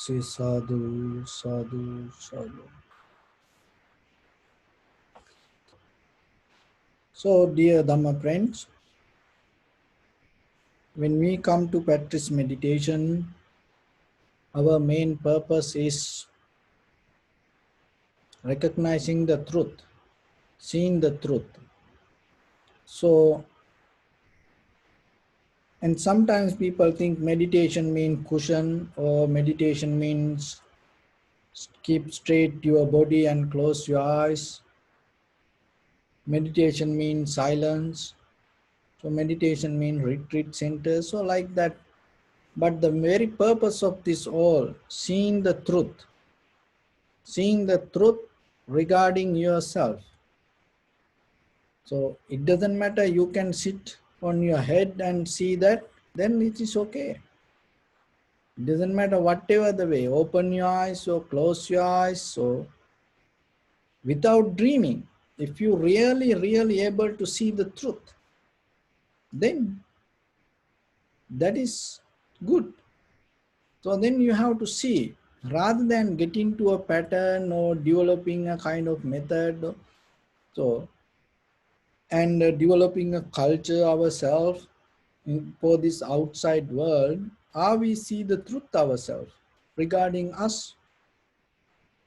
Say sadhu, sadhu, sadhu. So, dear Dhamma friends, when we come to practice meditation, our main purpose is recognizing the truth, seeing the truth. So, and sometimes people think meditation means cushion, or meditation means keep straight your body and close your eyes. Meditation means silence. So meditation means retreat center. So like that. But the very purpose of this all, seeing the truth regarding yourself. So it doesn't matter, you can sit on your head and see that, then it is okay. It doesn't matter whatever the way, open your eyes or close your eyes, so without dreaming. If you really able to see the truth, then that is good. So then you have to see, rather than getting to a pattern or developing a kind of method, so and developing a culture ourselves for this outside world, how we see the truth ourselves regarding us.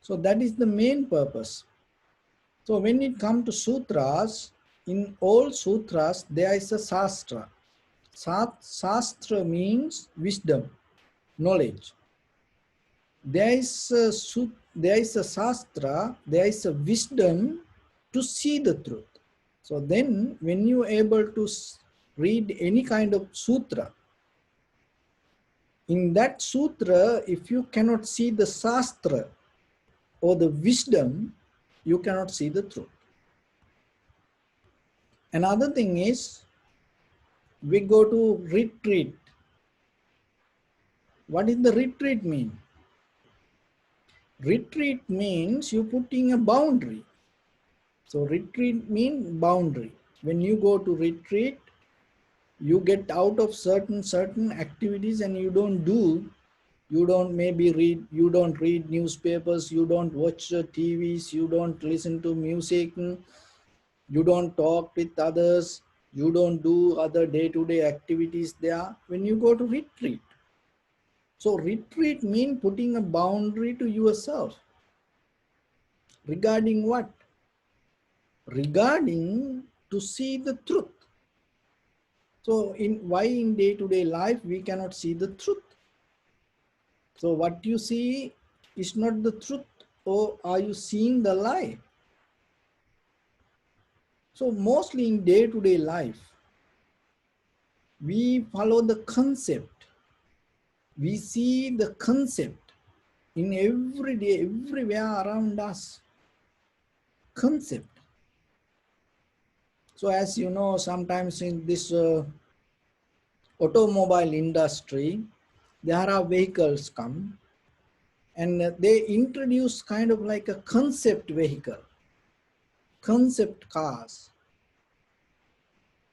So that is the main purpose. So when it comes to sutras, in all sutras there is a sastra. Sastra means wisdom, knowledge. There is a sastra, there is a wisdom to see the truth. So then when you are able to read any kind of sutra, in that sutra, if you cannot see the sastra or the wisdom, you cannot see the truth. Another thing is, we go to retreat. What does the retreat mean? Retreat means you putting a boundary. So retreat means boundary. When you go to retreat, you get out of certain activities and you don't do. You don't maybe read, you don't read newspapers, you don't watch TVs, you don't listen to music, you don't talk with others, you don't do other day-to-day activities there when you go to retreat. So retreat means putting a boundary to yourself. Regarding what? Regarding to see the truth. So why in day-to-day life we cannot see the truth? So what you see is not the truth, or are you seeing the lie? So mostly in day-to-day life, we follow the concept. We see the concept in every day, everywhere around us. Concept. So as you know, sometimes in this automobile industry, there are vehicles come and they introduce kind of like a concept vehicle, concept cars.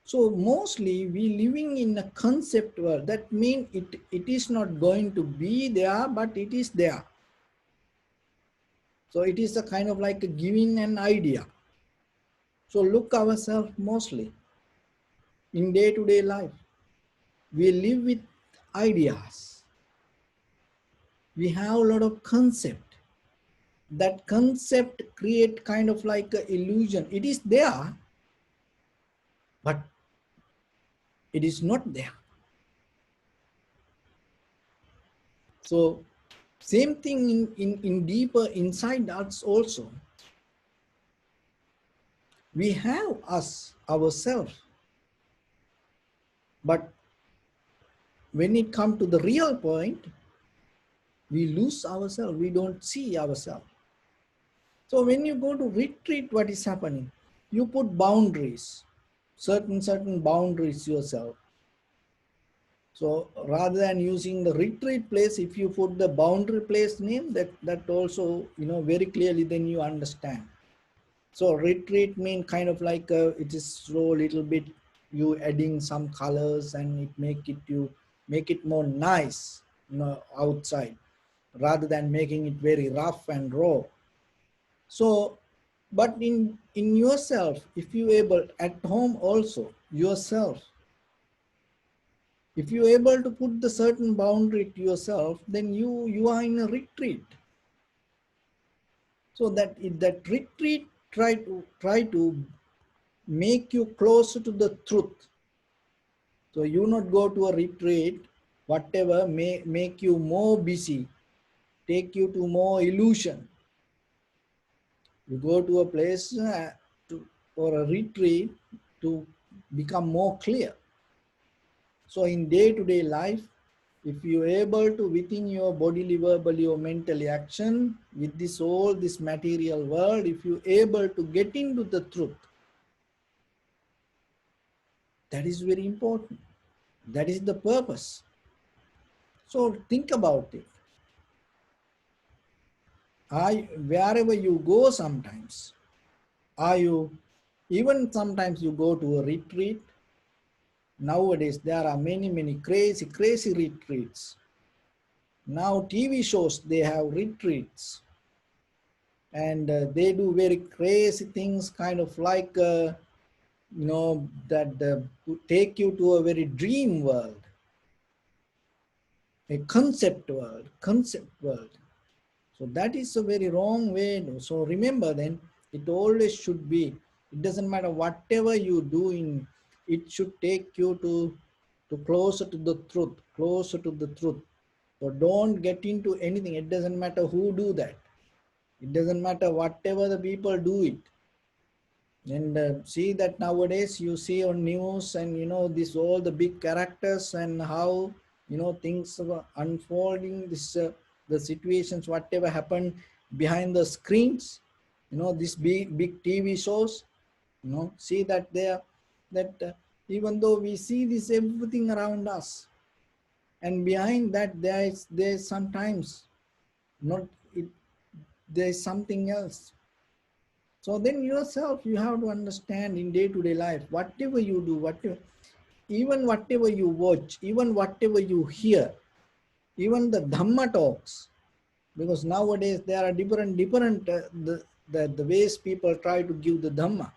So mostly we living in a concept world. That means it is not going to be there, but it is there. So it is a kind of like a giving an idea. So look ourselves mostly in day-to-day life. We live with ideas. We have a lot of concept. That concept create kind of like an illusion. It is there, but it is not there. So same thing in deeper inside us also. We have us, ourselves. But when it comes to the real point, we lose ourselves. We don't see ourselves. So when you go to retreat, what is happening? You put boundaries, certain boundaries yourself. So rather than using the retreat place, if you put the boundary place name, that also, very clearly, then you understand. So retreat mean kind of like it is slow little bit, you adding some colors and it make it more nice, outside. rather than making it very rough and raw. So, but in yourself, if you able at home also yourself, if you able to put the certain boundary to yourself, then you are in a retreat. So that that retreat try to make you closer to the truth. So you not go to a retreat, whatever may make you more busy, take you to more illusion. You go to a place or a retreat to become more clear. So in day-to-day life, if you able to within your bodily, verbally or mentally action with this all this material world, if you able to get into the truth, that is very important. That is the purpose. So think about it. Wherever you go sometimes, are you, even sometimes you go to a retreat. Nowadays there are many crazy retreats. Now TV shows, they have retreats, and they do very crazy things, kind of like that take you to a very dream world, a concept world. So that is a very wrong way. So remember then, it always should be, it doesn't matter whatever you do in, it should take you to closer to the truth, closer to the truth. So don't get into anything. It doesn't matter who do that. It doesn't matter whatever the people do it. And see that nowadays you see on news, and this all the big characters, and how things are unfolding, this the situations whatever happened behind the screens, these big TV shows, see that there, that even though we see this everything around us, and behind that there's sometimes not it, there's something else. So then yourself, you have to understand in day-to-day life, whatever you do, even whatever you watch, even whatever you hear, even the Dhamma talks, because nowadays there are different the ways people try to give the Dhamma.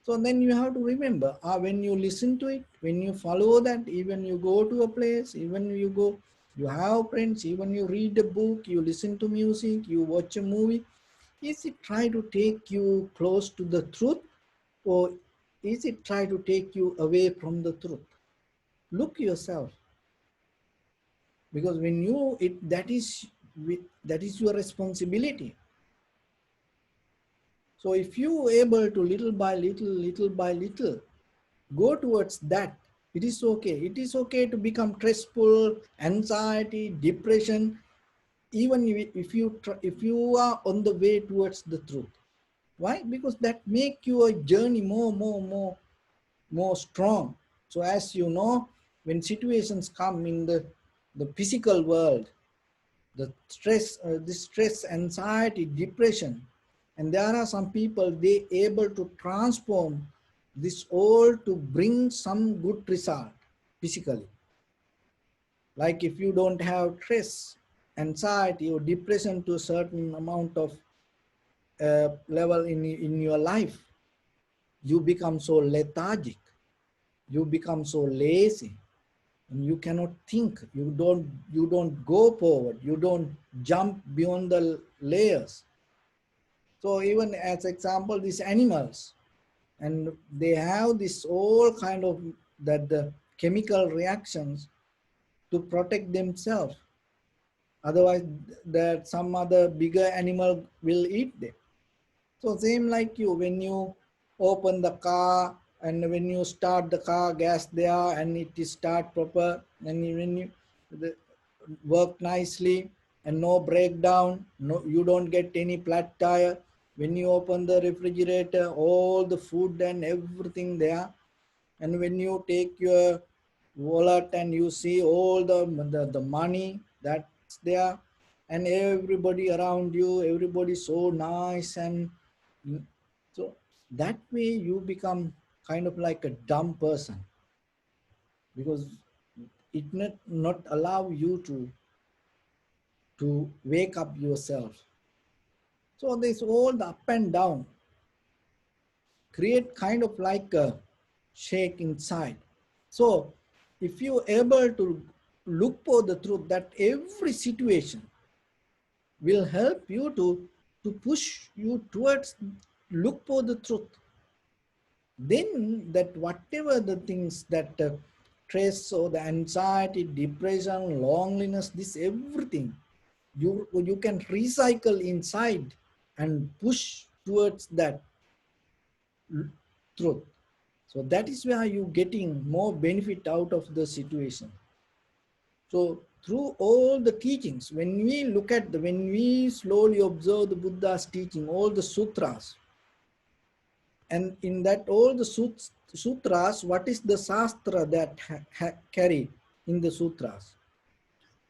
So then you have to remember, when you listen to it, when you follow that, even you go to a place, even you go, you have friends, even you read a book, you listen to music, you watch a movie, is it try to take you close to the truth, or is it try to take you away from the truth? Look yourself, because when you that is your responsibility. So if you able to little by little go towards that, it is okay. It is okay to become stressful, anxiety, depression, even if you are on the way towards the truth. Why? Because that make your journey more strong. So as you know, when situations come in the physical world, the stress, anxiety, depression, and there are some people, they able to transform this all to bring some good result physically. Like if you don't have stress, anxiety, or depression to a certain amount of level in your life, you become so lethargic, you become so lazy, and you cannot think, you don't go forward, you don't jump beyond the layers. So even as example, these animals, and they have this all kind of that the chemical reactions to protect themselves, otherwise that some other bigger animal will eat them. So same like you, when you open the car, and when you start the car, gas there, and it is start proper, and when you the, work nicely, and no breakdown, no, you don't get any flat tire. When you open the refrigerator, all the food and everything there, and when you take your wallet and you see all the money that's there, and everybody around you, everybody so nice, and so that way you become kind of like a dumb person, because it not allow you to wake up yourself. So this all the up and down create kind of like a shake inside. So if you able to look for the truth, that every situation will help you to push you towards look for the truth. Then that whatever the things that stress or the anxiety, depression, loneliness, this everything, you can recycle inside and push towards that truth. So that is where you getting more benefit out of the situation. So through all the teachings, when we look at when we slowly observe the Buddha's teaching, all the sutras, and in that all the sutras, what is the shastra that carry in the sutras?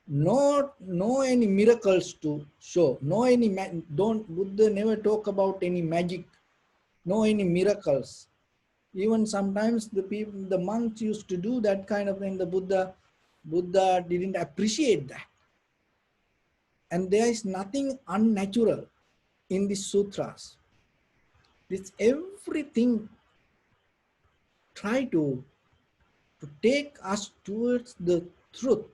No any miracles to show, no any, don't, Buddha never talk about any magic, no any miracles. Even sometimes the people, the monks used to do that kind of thing. The Buddha didn't appreciate that. And there is nothing unnatural in the sutras. This everything try to take us towards the truth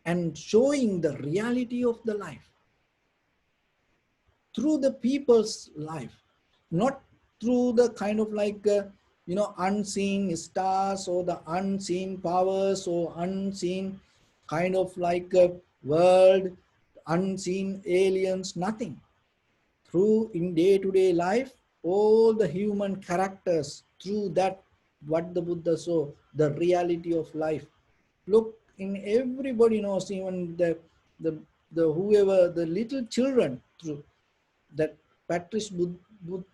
and showing the reality of the life through the people's life, not through the kind of like unseen stars or the unseen powers or unseen kind of like world, unseen aliens, nothing. Through in day-to-day life, all the human characters, through that what the Buddha saw, the reality of life. Look, in everybody knows, even the whoever, the little children, through that practice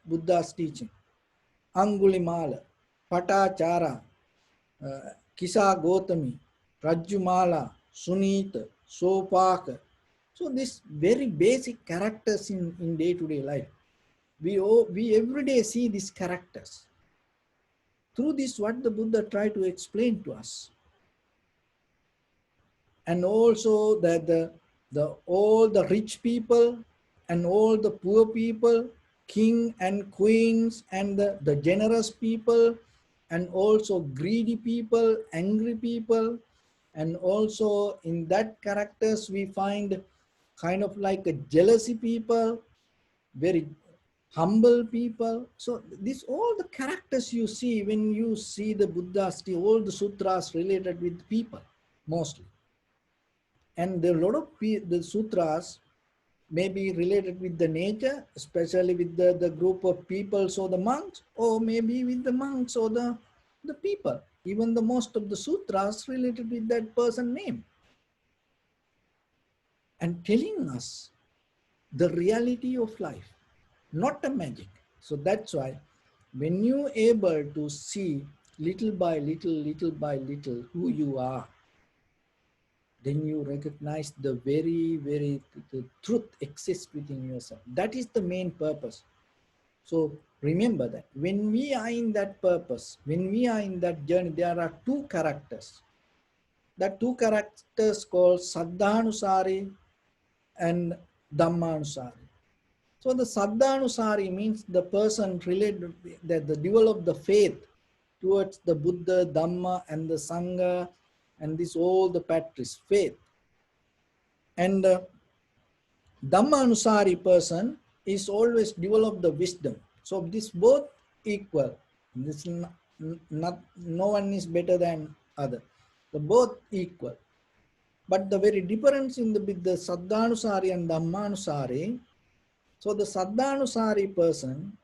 Buddha's teaching. Angulimala, Patachara, Kisa Gotami, Rajumala, Sunita, Sopaka. So this very basic characters in day-to-day life. We every day see these characters. Through this, what the Buddha tried to explain to us. And also that all the rich people and all the poor people, king and queens, and the generous people, and also greedy people, angry people, and also in that characters we find kind of like a jealousy people, very humble people. So these all the characters you see when you see the Buddha's, all the sutras related with people mostly. And there are a lot of the sutras may be related with the nature, especially with the group of people, so the monks, or maybe with the monks or the people. Even the most of the sutras related with that person name. And telling us the reality of life, not a magic. So that's why when you able to see little by little who you are, then you recognize the the truth exists within yourself. That is the main purpose. So remember that when we are in that purpose, when we are in that journey, there are two characters. That two characters called Saddhanusari and Dhammanusari. So the Saddhanusari means the person related, that the develop the faith towards the Buddha, Dhamma, and the Sangha, and this all the patrice faith. And Dhammanusari person is always develop the wisdom. So this both equal. This no one is better than other. The both equal. But the very difference in with the Saddhanusari and Dhammanusari. So the Saddhanusari person,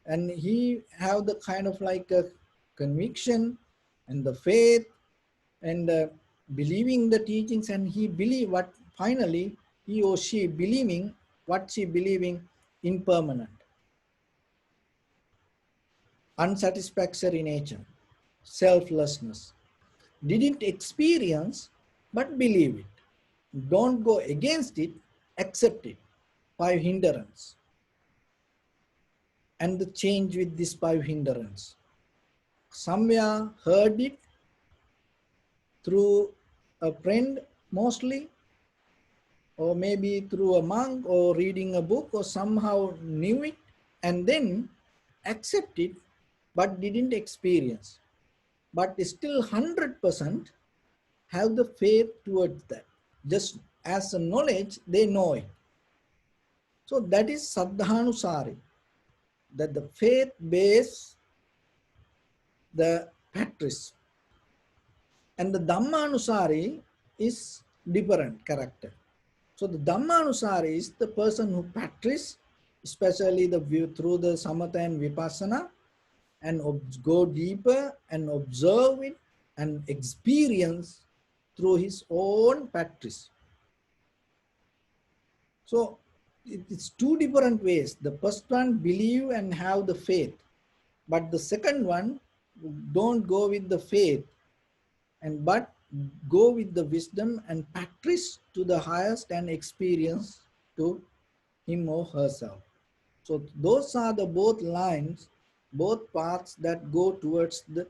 and he have the kind of like a conviction and the faith and believing the teachings, and he believe what finally he or she believing what she believing impermanent, unsatisfactory nature, selflessness. Didn't experience but believe it. Don't go against it, accept it. 5 hindrance. And the change with this 5 hindrance. Somewhere heard it through a friend mostly, or maybe through a monk or reading a book or somehow knew it and then accept it but didn't experience, but still 100% have the faith towards that. Just as a knowledge, they know it. So that is Saddhanusari, that the faith base the practice. And the Dhammanusari is different character. So the Dhammanusari is the person who practice, especially the view through the Samatha and Vipassana, and go deeper and observe it and experience through his own practice. So it's two different ways. The first one, believe and have the faith. But the second one, don't go with the faith, but go with the wisdom and practice to the highest and experience to him or herself. So those are the both lines, both paths that go towards the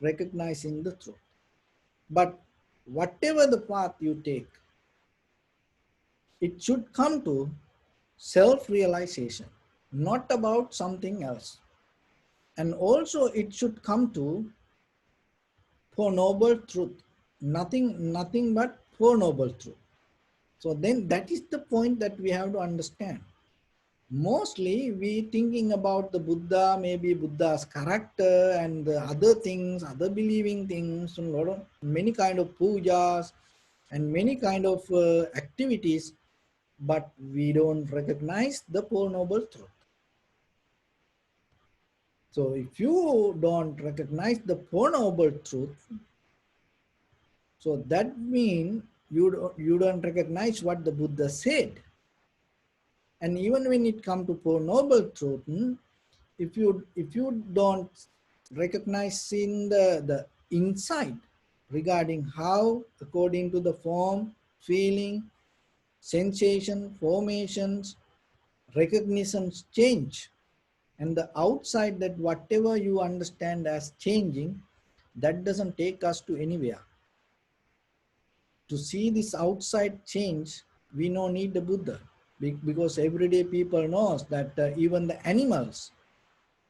recognizing the truth. But whatever the path you take, it should come to self-realization, not about something else. And also it should come to Four Noble Truth, nothing but Four Noble Truth. So then that is the point that we have to understand. Mostly we thinking about the Buddha, maybe Buddha's character and the other things, other believing things, and many kind of pujas and many kind of activities, but we don't recognize the Four Noble Truth. So if you don't recognize the Four Noble Truth, so that means you don't recognize what the Buddha said. And even when it comes to Four Noble Truth, if you don't recognize in the insight regarding how, according to the form, feeling, sensation, formations, recognitions change, and the outside, that whatever you understand as changing, that doesn't take us to anywhere. To see this outside change, we no need the Buddha, because everyday people knows that even the animals,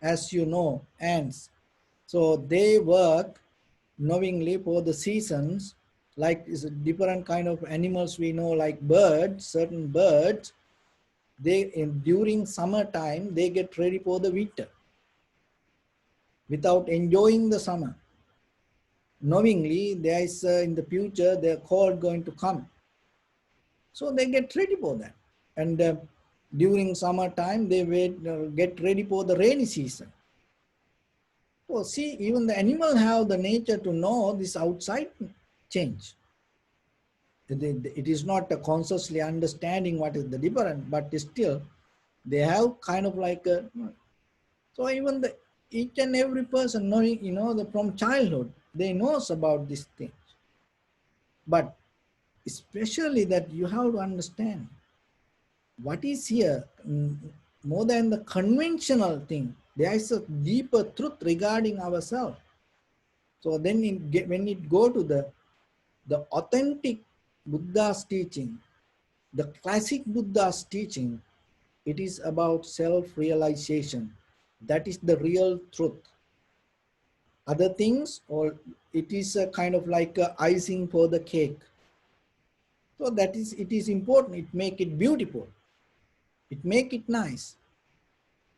as you know, ants, so they work knowingly for the seasons, like is a different kind of animals we know, like birds, certain birds, during summertime, they get ready for the winter without enjoying the summer. Knowingly, there is in the future, their cold going to come. So they get ready for that. And during summertime, they get ready for the rainy season. So see, even the animal have the nature to know this outside change. It is not a consciously understanding what is the difference, but still they have kind of like a, so even each and every person knowing, from childhood, they knows about these things. But especially that you have to understand what is here, more than the conventional thing, there is a deeper truth regarding ourselves. So then when it go to the authentic Buddha's teaching, the classic Buddha's teaching, it is about self-realization. That is the real truth. Other things, or it is a kind of like a icing for the cake. So that is, it is important. It make it beautiful. It make it nice.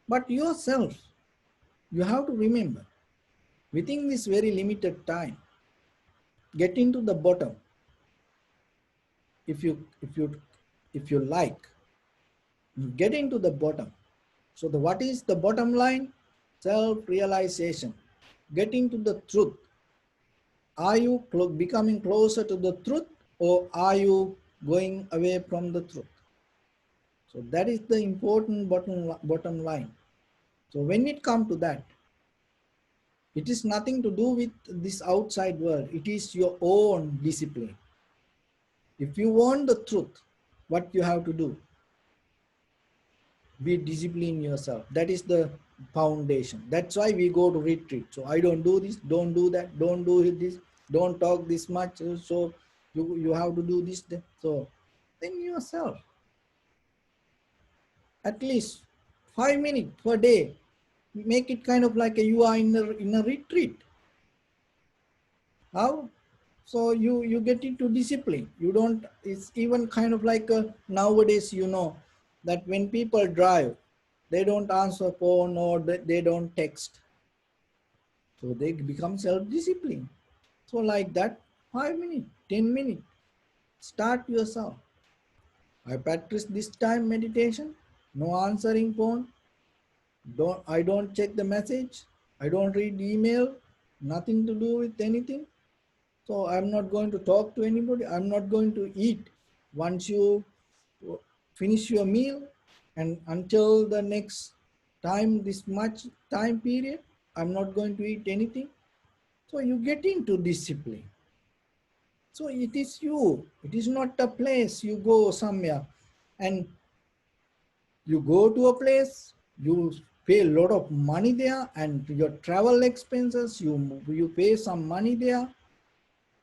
But yourself, you have to remember, within this very limited time, get into the bottom. If you like, get into the bottom. So what is the bottom line? Self-realization. Getting to the truth. Are you becoming closer to the truth, or are you going away from the truth? So that is the important bottom line. So when it comes to that, it is nothing to do with this outside world. It is your own discipline. If you want the truth, what you have to do? Be disciplined yourself. That is the foundation. That's why we go to retreat. So I don't do this, don't do that, don't do this, don't talk this much. So you have to do this. So within yourself. At least 5 minutes per day. Make it kind of like you are in a retreat. How? So you get into discipline. You don't, it's even kind of like nowadays, that when people drive, they don't answer phone or they don't text. So they become self-disciplined. So like that, 5 minutes, 10 minutes, start yourself. I practice this time meditation, no answering phone, I don't check the message, I don't read email, nothing to do with anything. So I'm not going to talk to anybody, I'm not going to eat. Once you finish your meal and until the next time, this much time period, I'm not going to eat anything. So you get into discipline. So it is you, it is not a place you go somewhere and you go to a place, you pay a lot of money there and your travel expenses, you pay some money there,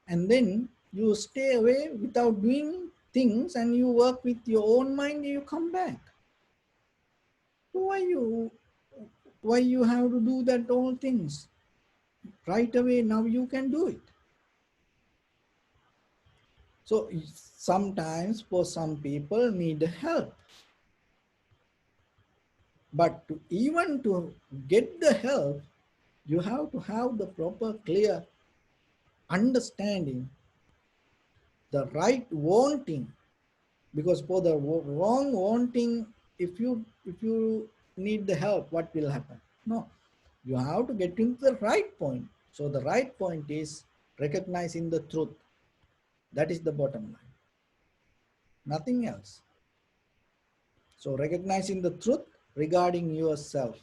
and then you stay away without doing things and you work with your own mind, you come back. So why you have to do that all things? Right away now you can do it. So sometimes for some people need help. But even to get the help, you have to have the proper clear understanding, the right wanting. Because for the wrong wanting, if you need the help, what will happen? No, you have to get into the right point. So the right point is recognizing the truth. That is the bottom line, nothing else. So recognizing the truth regarding yourself.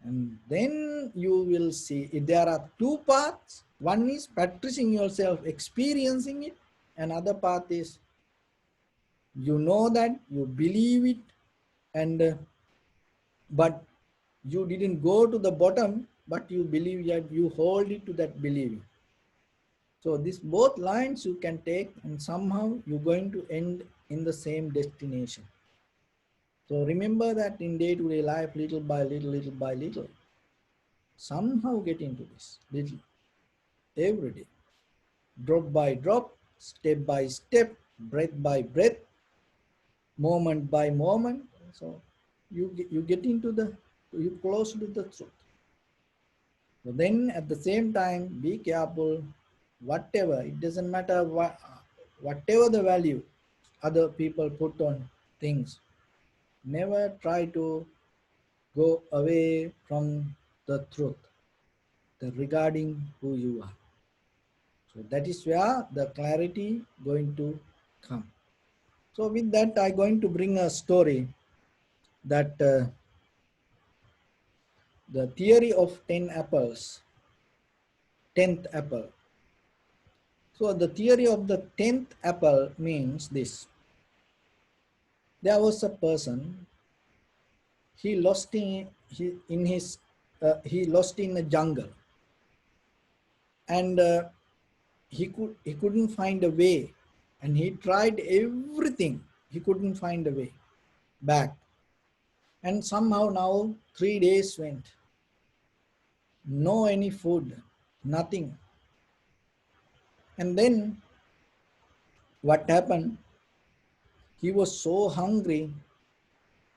And then you will see if there are two paths. One is practicing yourself, experiencing it. Another path is you know that, you believe it, and but you didn't go to the bottom, but you believe that you hold it to that believing. So these both lines you can take and somehow you're going to end in the same destination. So remember that in day-to-day life, little by little, little by little, somehow get into this little every day, drop by drop, step by step, breath by breath, moment by moment. So you get into you close to the truth. So then at the same time, be careful, whatever, it doesn't matter whatever the value other people put on things, never try to go away from the truth, the regarding who you are. So that is where the clarity going to come. So with that, I'm going to bring a story that the theory of 10 apples, 10th apple. So the theory of the 10th apple means this. There was a person, he lost he lost in a jungle, and he couldn't find a way, and he tried everything, he couldn't find a way back. And somehow now 3 days went, no any food, nothing. And then what happened? He was so hungry,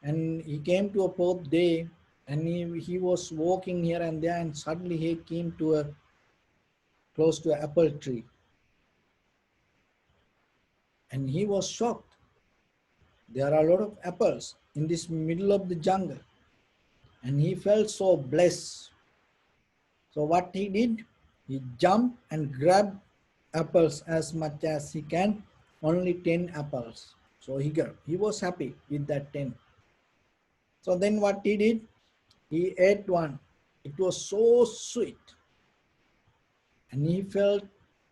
and he came to a fourth day, and he was walking here and there, and suddenly he came to a close to an apple tree, and he was shocked. There are a lot of apples in this middle of the jungle, and he felt so blessed. So what he did, he jumped and grabbed apples as much as he can, only 10 apples. So he was happy with that 10. So then what he did, he ate one. It was so sweet, and he felt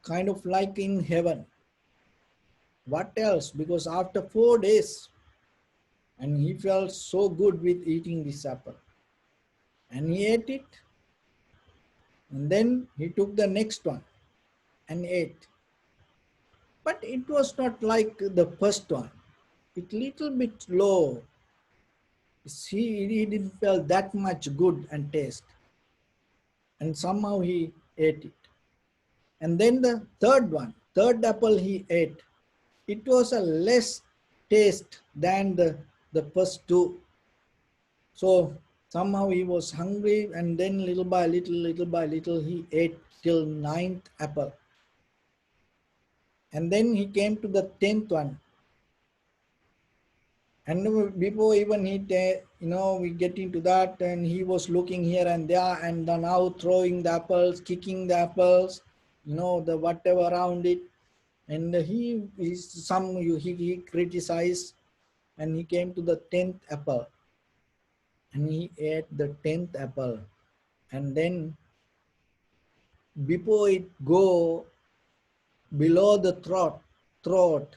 kind of like in heaven. What else? Because after 4 days, and he felt so good with eating this apple. And he ate it, and then he took the next one and ate. But it was not like the first one. It little bit low. He didn't feel that much good and taste. And somehow he ate it. And then the third one, third apple he ate, it was a less taste than the first two. So somehow he was hungry, and then little by little, he ate till ninth apple. And then he came to the 10th one. And before even we get into that, and he was looking here and there, and now throwing the apples, kicking the apples, the whatever around it. And he criticized, and he came to the 10th apple, and he ate the 10th apple. And then before it go below the throat,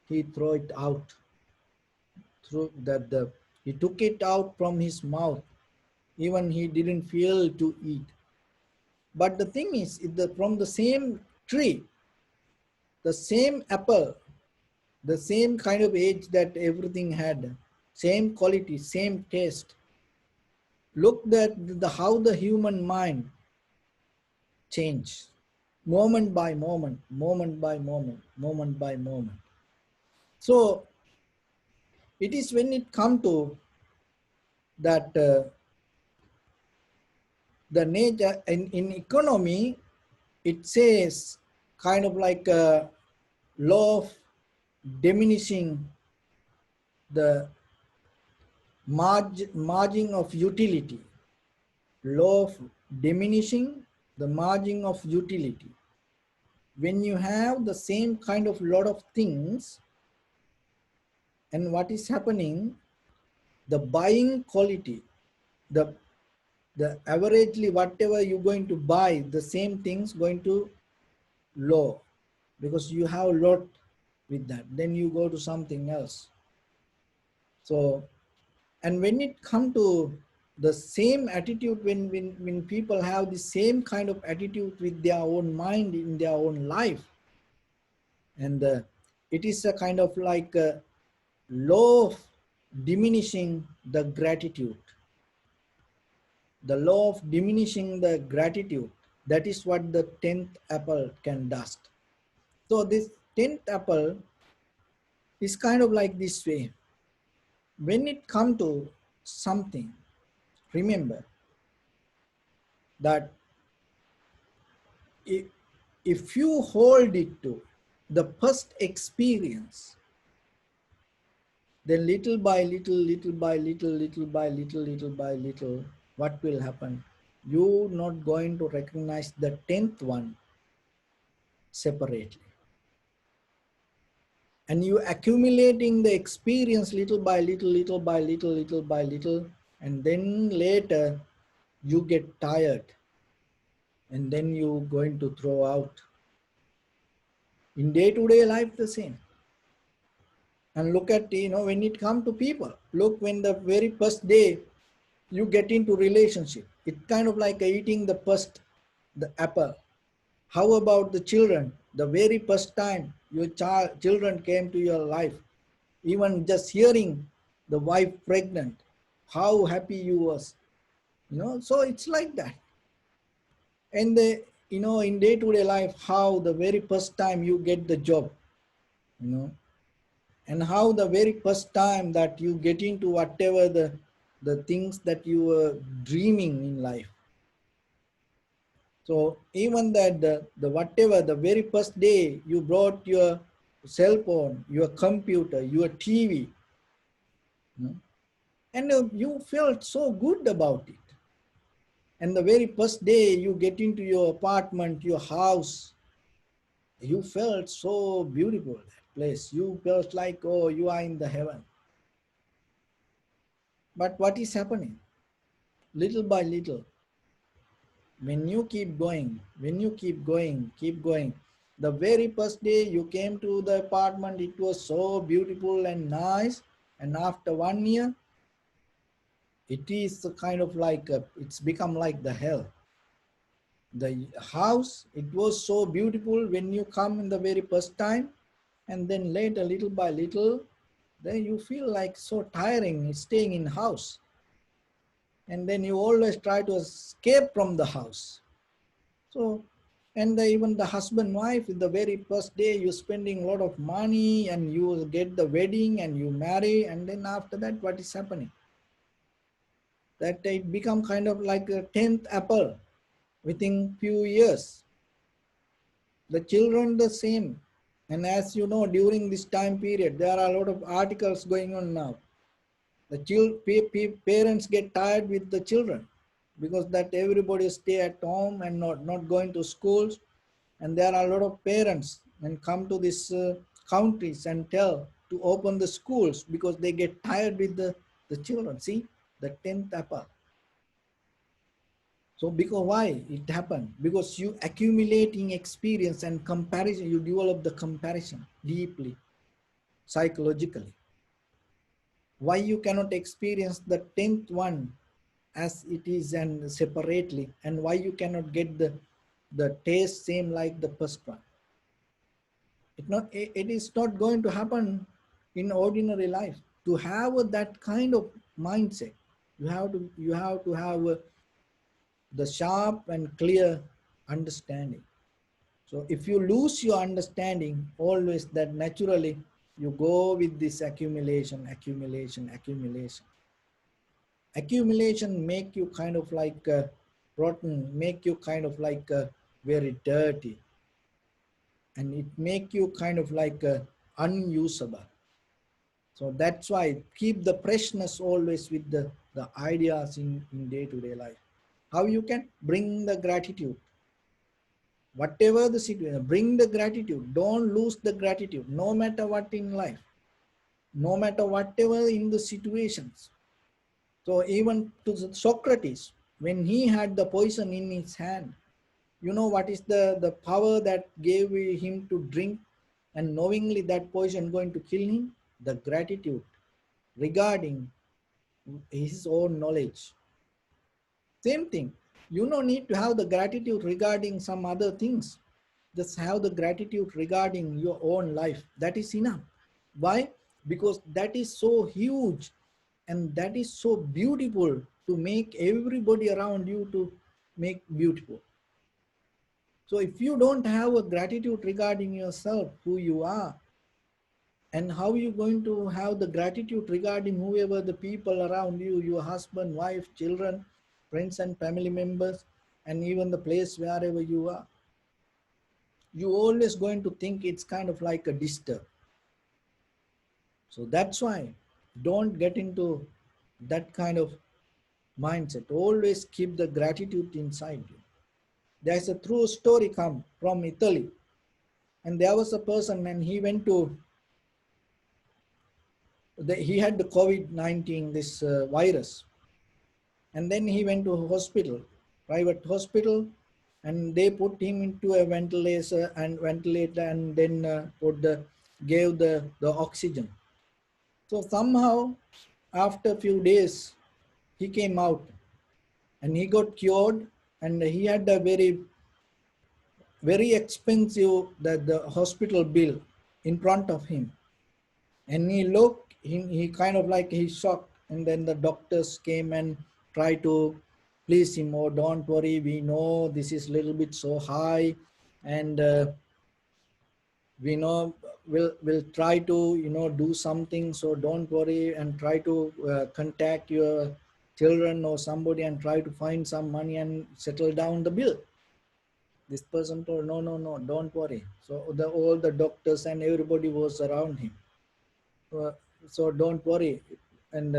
he throw it out. Through that he took it out from his mouth. Even he didn't feel to eat. But the thing is, from the same tree, the same apple, the same kind of age that everything had, same quality, same taste. Look at how the human mind changed, moment by moment, moment by moment, moment by moment. So it is when it comes to that the nature in economy, it says kind of like a law of diminishing the margin of utility. Law of diminishing the margin of utility. When you have the same kind of lot of things, and what is happening, the buying quality, the averagely whatever you're going to buy, the same things going to low, because you have a lot with that. Then you go to something else. So, and when it come to the same attitude, when people have the same kind of attitude with their own mind in their own life, and it is a kind of like a law of diminishing the gratitude. The law of diminishing the gratitude, that is what the 10th apple can does. So this 10th apple is kind of like this way. When it comes to something, remember that if you hold it to the first experience, then little by little, little by little, little by little, little by little, what will happen? You're not going to recognize the 10th one separately. And you accumulating the experience little by little, little by little, little by little, and then later you get tired, and then you're going to throw out. In day-to-day life, the same. And look at, when it comes to people, look, when the very first day you get into relationship, it's kind of like eating the apple. How about the children? The very first time your children came to your life, even just hearing the wife pregnant, how happy you was, so it's like that. And in day-to-day life, how the very first time you get the job, and how the very first time that you get into whatever the things that you were dreaming in life. So even that the whatever, the very first day you brought your cell phone, your computer, your TV, and you felt so good about it. And the very first day you get into your apartment, your house, you felt so beautiful, that place. You felt like, oh, you are in the heaven. But what is happening? Little by little, when you keep going, keep going. The very first day you came to the apartment, it was so beautiful and nice. And after 1 year, it is kind of like, it's become like the hell. The house, it was so beautiful when you come in the very first time. And then later, little by little, then you feel like so tiring staying in house. And then you always try to escape from the house. So, and even the husband wife, the very first day you're spending a lot of money and you get the wedding and you marry, and then after that, what is happening? That it become kind of like a 10th apple within few years. The children the same. And as you know, during this time period, there are a lot of articles going on now. The parents get tired with the children because that everybody stay at home and not going to schools. And there are a lot of parents and come to these countries and tell to open the schools because they get tired with the children. See, the 10th apple. So because why it happened? Because you accumulating experience and comparison, you develop the comparison deeply, psychologically. Why you cannot experience the 10th one as it is and separately, and why you cannot get the taste same like the first one? It is not going to happen in ordinary life. To have that kind of mindset, you have to have the sharp and clear understanding. So if you lose your understanding, always that naturally you go with this accumulation, accumulation, accumulation. Accumulation make you kind of like rotten, make you kind of like very dirty, and it make you kind of like unusable. So that's why keep the freshness always with the ideas in day-to-day life. How you can bring the gratitude. Whatever the situation, bring the gratitude. Don't lose the gratitude, no matter what in life, no matter whatever in the situations. So even to Socrates, when he had the poison in his hand, you know what is the power that gave him to drink and knowingly that poison going to kill him? The gratitude regarding his own knowledge. Same thing. You don't need to have the gratitude regarding some other things. Just have the gratitude regarding your own life. That is enough. Why? Because that is so huge and that is so beautiful to make everybody around you to make beautiful. So if you don't have a gratitude regarding yourself, who you are, and how you going to have the gratitude regarding whoever the people around you, your husband, wife, children, friends and family members, and even the place wherever you are, you always going to think it's kind of like a disturb. So that's why don't get into that kind of mindset. Always keep the gratitude inside you. There's a true story come from Italy, and there was a person and he went to he had the COVID-19, this virus, and then he went to a hospital, private hospital, and they put him into a ventilator and then gave the oxygen. So somehow after a few days he came out and he got cured, and he had a very expensive the hospital bill in front of him. And he looked, he kind of like he shocked, and then the doctors came and tried to please him. Oh, don't worry, we know this is a little bit so high, and we know we'll try to do something, so don't worry, and try to contact your children or somebody and try to find some money and settle down the bill. This person told, no, no, no, don't worry. So all the doctors and everybody was around him. So don't worry. And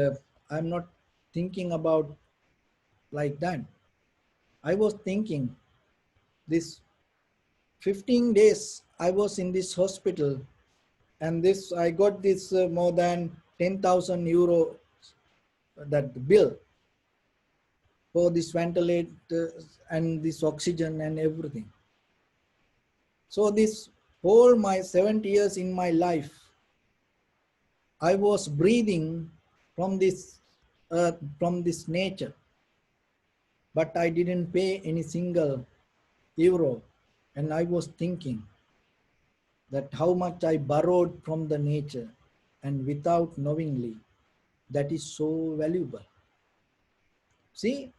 I'm not thinking about like that. I was thinking this 15 days I was in this hospital, and this I got this more than 10,000 euro that bill for this ventilator and this oxygen and everything. So this whole my 70 years in my life, I was breathing from this earth, from this nature, but I didn't pay any single euro. And I was thinking that how much I borrowed from the nature and without knowingly, that is so valuable. See,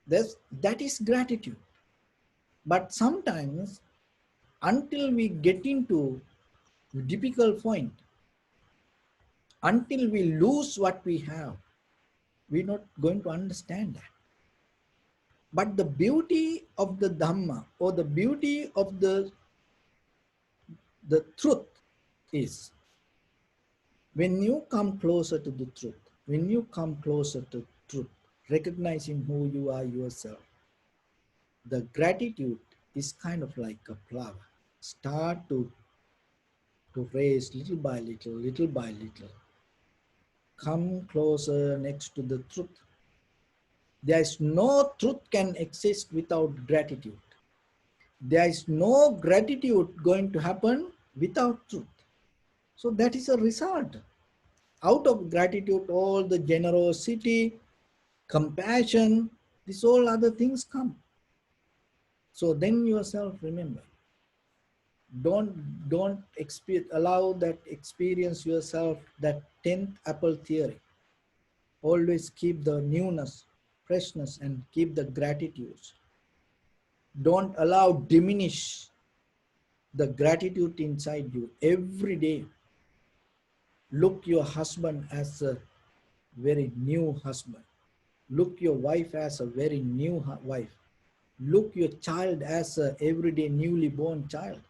that is gratitude. But sometimes, until we get into difficult point, until we lose what we have, we're not going to understand that. But the beauty of the Dhamma, or the beauty of the truth, is when you come closer to the truth, when you come closer to truth, recognizing who you are yourself, the gratitude is kind of like a flower. Start to raise little by little, little by little. Come closer next to the truth. There is no truth can exist without gratitude. There is no gratitude going to happen without truth. So that is a result. Out of gratitude, all the generosity, compassion, these all other things come. So then yourself remember, don't allow that experience yourself that 10th apple theory. Always keep the newness, freshness, and keep the gratitude. Don't allow diminish the gratitude inside you. Every day, look your husband as a very new husband. Look your wife as a very new wife. Look your child as a everyday newly born child.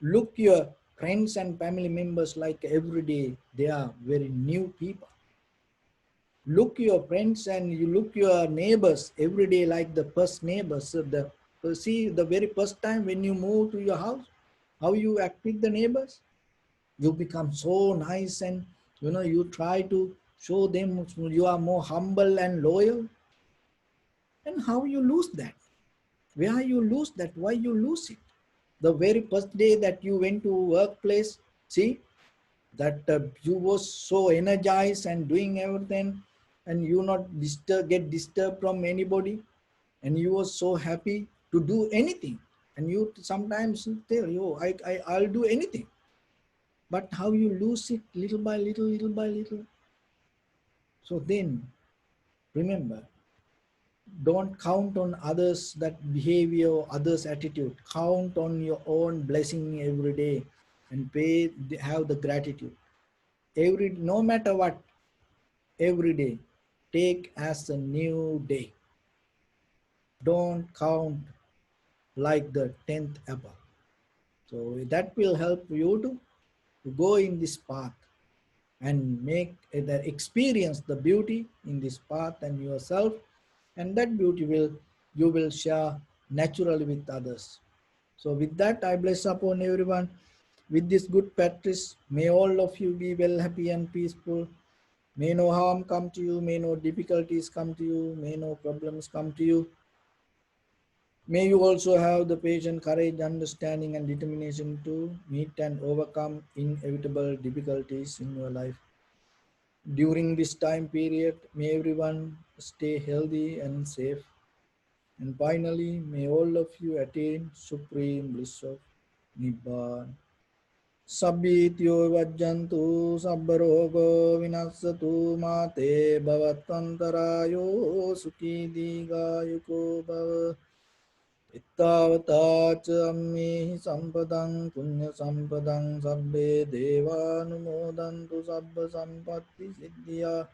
Look your friends and family members like every day they are very new people. Look your friends and you look your neighbors every day like the first neighbors. See the very first time when you move to your house, how you act with the neighbors. You become so nice, and you try to show them you are more humble and loyal. And how you lose that? Where you lose that? Why you lose it? The very first day that you went to workplace, see that you was so energized and doing everything, and you not get disturbed from anybody, and you was so happy to do anything, and you sometimes tell you I'll do anything. But how you lose it little by little, little by little. So then remember, don't count on others that behavior, others attitude. Count on your own blessing every day, and have the gratitude no matter what. Every day take as a new day. Don't count like the 10th apple. So that will help you to go in this path and make the experience the beauty in this path and yourself, and that beauty you will share naturally with others. So with that, I bless upon everyone with this good practice. May all of you be well, happy and peaceful. May no harm come to you, may no difficulties come to you, may no problems come to you. May you also have the patience, courage, understanding, and determination to meet and overcome inevitable difficulties in your life. During this time period, may everyone stay healthy and safe. And finally, may all of you attain supreme bliss of Nibbana. Sabbityo vajjantu sabbarogo vinassatu mate bhavatantarayo sukhi digayuko bhava. Ittavata ammehi sampadang punya sampadang sabbe devanumodantu sabba sampatti siddhya.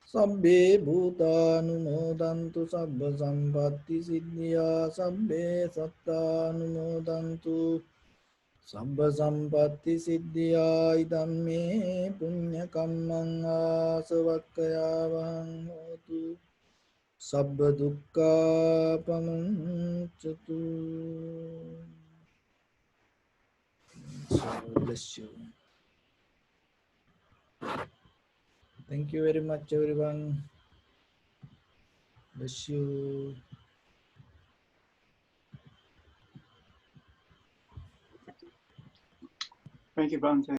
Sabbe bhutanumodantu sabba sampatti siddhya. Sabbe sattanumodantu sabba sampatti siddhya. Idam me punya kammang asavakkayavahang hotu. Sabba dukkha pamuncatu. So bless you. Thank you very much, everyone. Bless you. Thank you, Bhante.